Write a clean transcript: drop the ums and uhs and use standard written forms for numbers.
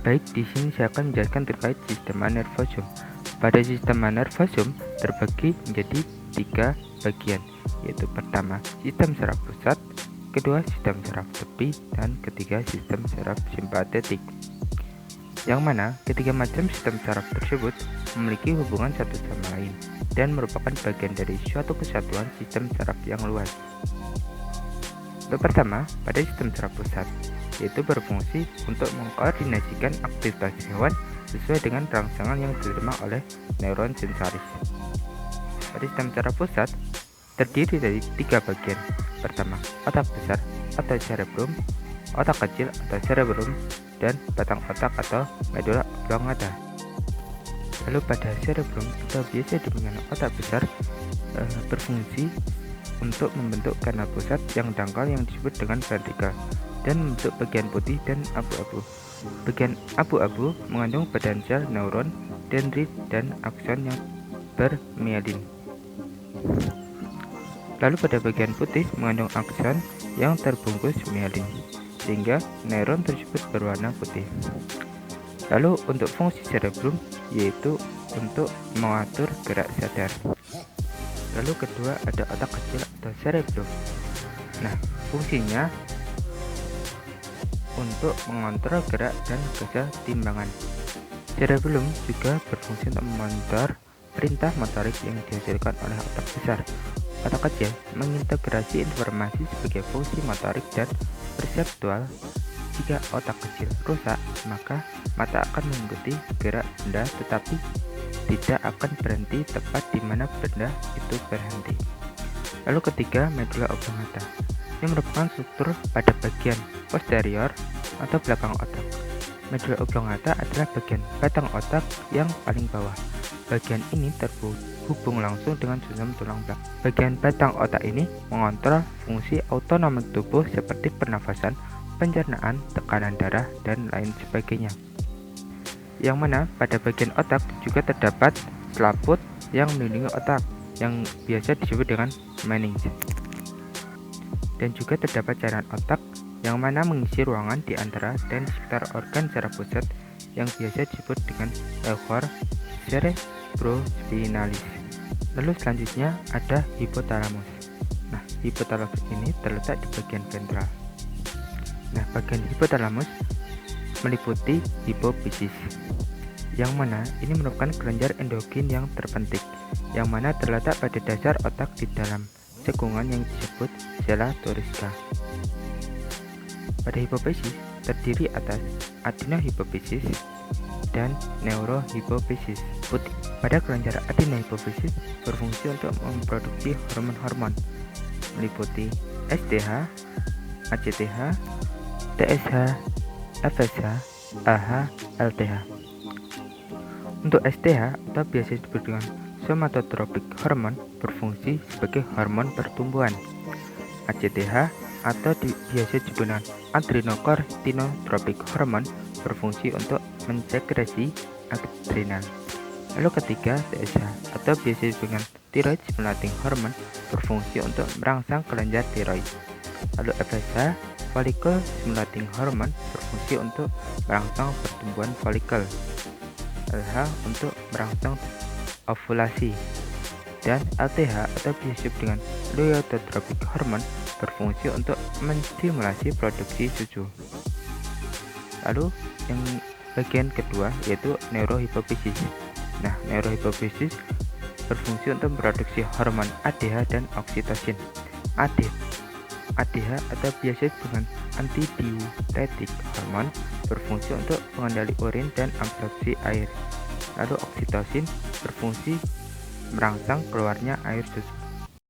Baik, di sini saya akan menjelaskan terkait sistema nervosum. Pada sistema nervosum terbagi menjadi 3 bagian, yaitu pertama sistem saraf pusat, kedua sistem saraf tepi, dan ketiga sistem saraf simpatetik. Yang mana ketiga macam sistem saraf tersebut memiliki hubungan satu sama lain dan merupakan bagian dari suatu kesatuan sistem saraf yang luas. Untuk pertama, pada sistem saraf pusat, yaitu berfungsi untuk mengkoordinasikan aktivitas hewan sesuai dengan rangsangan yang diterima oleh neuron sensoris. Pada sistem saraf pusat terdiri dari 3 bagian. Pertama, otak besar atau cerebrum, otak kecil atau cerebrum, dan batang otak atau medulla oblongata. Lalu pada cerebrum atau biasa dengan otak besar berfungsi untuk membentuk kanal pusat yang dangkal yang disebut dengan ventrikel dan membentuk bagian putih dan abu-abu. Bagian abu-abu mengandung badan sel neuron, dendrit, dan akson yang bermielin. Lalu pada bagian putih mengandung akson yang terbungkus mielin, sehingga neuron tersebut berwarna putih. Lalu untuk fungsi cerebrum yaitu untuk mengatur gerak sadar. Lalu kedua ada otak kecil atau cerebrum. Nah, fungsinya untuk mengontrol gerak dan kesetimbangan. Cerebrum juga berfungsi untuk memonitor perintah motorik yang dihasilkan oleh otak besar. Otak kecil mengintegrasi informasi sebagai fungsi motorik dan perseptual. Jika otak kecil rusak, maka mata akan mengikuti gerak benda tetapi tidak akan berhenti tepat di mana benda itu berhenti. Lalu ketiga, medulla oblongata, yang merupakan struktur pada bagian posterior atau belakang otak. Medulla oblongata adalah bagian batang otak yang paling bawah. Bagian ini terhubung langsung dengan susunan tulang belakang. Bagian batang otak ini mengontrol fungsi otonom tubuh seperti pernafasan, pencernaan, tekanan darah, dan lain sebagainya. Yang mana pada bagian otak juga terdapat selaput yang melindungi otak yang biasa disebut dengan meninges. Dan juga terdapat cairan otak yang mana mengisi ruangan di antara dan sekitar organ saraf pusat yang biasa disebut dengan euchor cerebrospinalis. Lalu selanjutnya ada hipotalamus. Nah, hipotalamus ini terletak di bagian ventral. Nah, bagian hipotalamus meliputi hipofisis, yang mana ini merupakan kelenjar endogen yang terpenting, yang mana terletak pada dasar otak di dalam cekungan yang disebut sella thoracica. Pada hipofisis terdiri atas adenohipofisis dan neurohipofisis putih. Pada kelenjar adenohipofisis berfungsi untuk memproduksi hormon-hormon meliputi STH, ACTH, TSH, FSH, AH, LTH. Untuk STH atau biasa disebut dengan somatotropik hormon berfungsi sebagai hormon pertumbuhan. ACTH atau biasa disebut dengan adrenocortinotropik hormon berfungsi untuk mensekresi adrenal. Lalu ketiga, TSH atau biasa disebut dengan thyroid stimulating hormon berfungsi untuk merangsang kelenjar tiroid. Lalu FSH, follicle stimulating hormon berfungsi untuk merangsang pertumbuhan folikel. LH untuk merangsang ovulasi. Dan LTH atau biasa disebut dengan luteotropic hormon berfungsi untuk menstimulasi produksi susu. Lalu yang bagian kedua yaitu neurohipofisis. Nah, neurohipofisis berfungsi untuk memproduksi hormon ADH dan oksitosin. ADH atau biasa dengan antidiuretik hormon berfungsi untuk pengendali urin dan absorpsi air. Lalu oksitosin berfungsi merangsang keluarnya air susu.